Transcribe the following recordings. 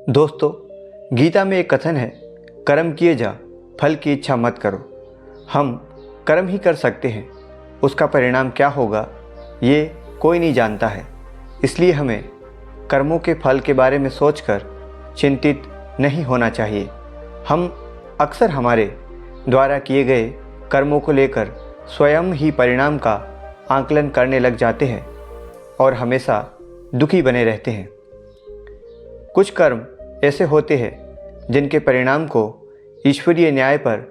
दोस्तों, गीता में एक कथन है, कर्म किए जा, फल की इच्छा मत करो। हम कर्म ही कर सकते हैं, उसका परिणाम क्या होगा ये कोई नहीं जानता है। इसलिए हमें कर्मों के फल के बारे में सोचकर चिंतित नहीं होना चाहिए। हम अक्सर हमारे द्वारा किए गए कर्मों को लेकर स्वयं ही परिणाम का आकलन करने लग जाते हैं और हमेशा दुखी बने रहते हैं। कुछ कर्म ऐसे होते हैं जिनके परिणाम को ईश्वरीय न्याय पर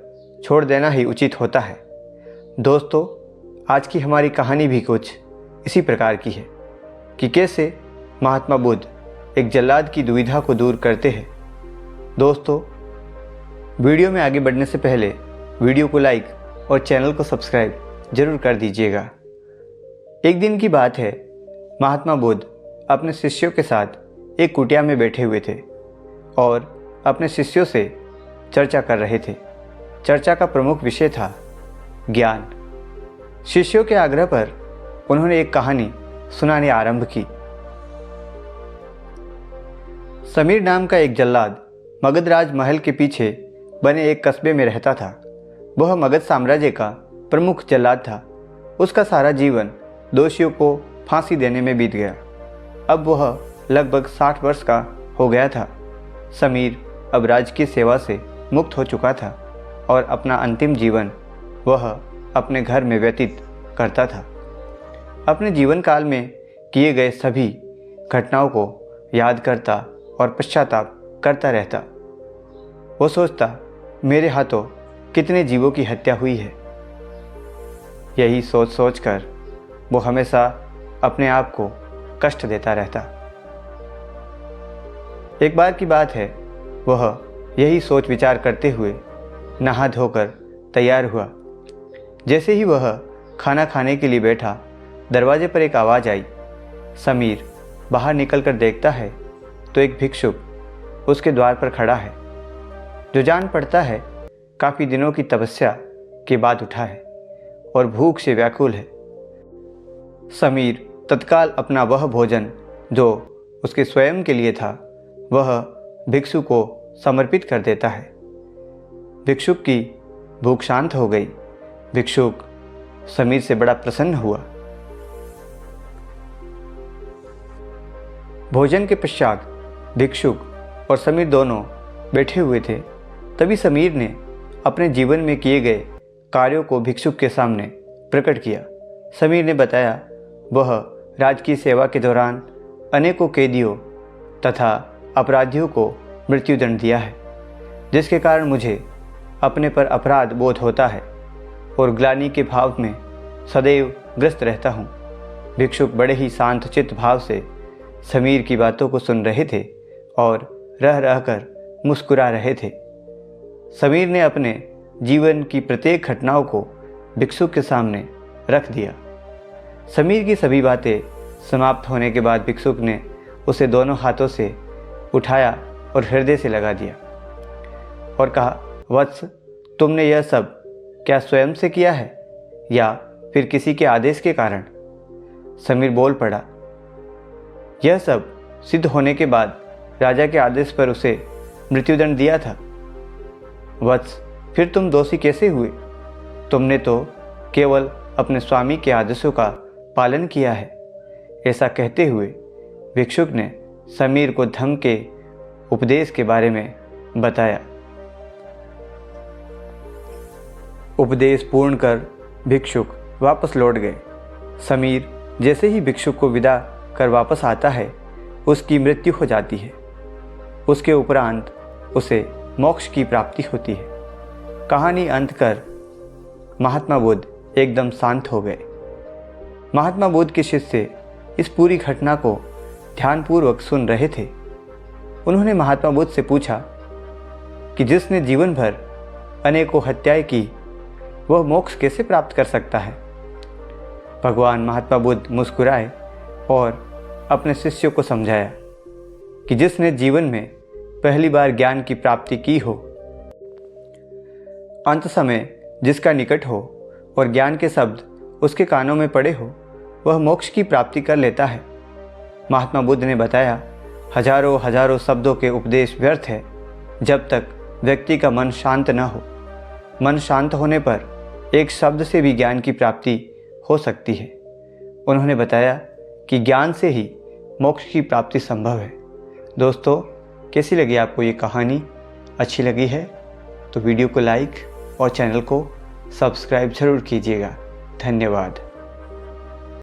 छोड़ देना ही उचित होता है। दोस्तों, आज की हमारी कहानी भी कुछ इसी प्रकार की है कि कैसे महात्मा बुद्ध एक जल्लाद की दुविधा को दूर करते हैं। दोस्तों, वीडियो में आगे बढ़ने से पहले वीडियो को लाइक और चैनल को सब्सक्राइब जरूर कर दीजिएगा। एक दिन की बात है, महात्मा बुद्ध अपने शिष्यों के साथ एक कुटिया में बैठे हुए थे और अपने शिष्यों से चर्चा कर रहे थे। चर्चा का प्रमुख विषय था ज्ञान। शिष्यों के आग्रह पर उन्होंने एक कहानी सुनाने आरंभ की। समीर नाम का एक जल्लाद मगधराज महल के पीछे बने एक कस्बे में रहता था। वह मगध साम्राज्य का प्रमुख जल्लाद था। उसका सारा जीवन दोषियों को फांसी देने में बीत गया। अब वह लगभग 60 वर्ष का हो गया था। समीर अब राजकीय सेवा से मुक्त हो चुका था और अपना अंतिम जीवन वह अपने घर में व्यतीत करता था। अपने जीवन काल में किए गए सभी घटनाओं को याद करता और पश्चाताप करता रहता। वो सोचता, मेरे हाथों कितने जीवों की हत्या हुई है। यही सोच सोच कर वो हमेशा अपने आप को कष्ट देता रहता। एक बार की बात है, वह यही सोच विचार करते हुए नहा धोकर तैयार हुआ। जैसे ही वह खाना खाने के लिए बैठा, दरवाजे पर एक आवाज़ आई। समीर बाहर निकलकर देखता है तो एक भिक्षुक उसके द्वार पर खड़ा है, जो जान पड़ता है काफ़ी दिनों की तपस्या के बाद उठा है और भूख से व्याकुल है। समीर तत्काल अपना वह भोजन जो उसके स्वयं के लिए था वह भिक्षु को समर्पित कर देता है। भिक्षुक की भूख शांत हो गई। भिक्षुक समीर से बड़ा प्रसन्न हुआ। भोजन के पश्चात भिक्षुक और समीर दोनों बैठे हुए थे। तभी समीर ने अपने जीवन में किए गए कार्यों को भिक्षुक के सामने प्रकट किया। समीर ने बताया, वह राजकीय सेवा के दौरान अनेकों कैदियों तथा अपराधियों को मृत्युदंड दिया है, जिसके कारण मुझे अपने पर अपराध बोध होता है और ग्लानि के भाव में सदैव ग्रस्त रहता हूँ। भिक्षुक बड़े ही शांत चित्त भाव से समीर की बातों को सुन रहे थे और रह रहकर मुस्कुरा रहे थे। समीर ने अपने जीवन की प्रत्येक घटनाओं को भिक्षुक के सामने रख दिया। समीर की सभी बातें समाप्त होने के बाद भिक्षुक ने उसे दोनों हाथों से उठाया और हृदय से लगा दिया और कहा, वत्स, तुमने यह सब क्या स्वयं से किया है या फिर किसी के आदेश के कारण? समीर बोल पड़ा, यह सब सिद्ध होने के बाद राजा के आदेश पर उसे मृत्युदंड दिया था। वत्स, फिर तुम दोषी कैसे हुए? तुमने तो केवल अपने स्वामी के आदेशों का पालन किया है। ऐसा कहते हुए भिक्षुक ने समीर को धम्म के उपदेश के बारे में बताया। उपदेश पूर्ण कर भिक्षुक वापस लौट गए। समीर जैसे ही भिक्षुक को विदा कर वापस आता है, उसकी मृत्यु हो जाती है। उसके उपरांत उसे मोक्ष की प्राप्ति होती है। कहानी अंत कर महात्मा बुद्ध एकदम शांत हो गए। महात्मा बुद्ध के शिष्य इस पूरी घटना को ध्यानपूर्वक सुन रहे थे। उन्होंने महात्मा बुद्ध से पूछा कि जिसने जीवन भर अनेकों हत्याएं की, वह मोक्ष कैसे प्राप्त कर सकता है? भगवान महात्मा बुद्ध मुस्कुराए और अपने शिष्यों को समझाया कि जिसने जीवन में पहली बार ज्ञान की प्राप्ति की हो, अंत समय जिसका निकट हो और ज्ञान के शब्द उसके कानों में पड़े हो, वह मोक्ष की प्राप्ति कर लेता है। महात्मा बुद्ध ने बताया, हजारों हजारों शब्दों के उपदेश व्यर्थ है जब तक व्यक्ति का मन शांत न हो। मन शांत होने पर एक शब्द से भी ज्ञान की प्राप्ति हो सकती है। उन्होंने बताया कि ज्ञान से ही मोक्ष की प्राप्ति संभव है। दोस्तों, कैसी लगी आपको ये कहानी? अच्छी लगी है तो वीडियो को लाइक और चैनल को सब्सक्राइब ज़रूर कीजिएगा। धन्यवाद।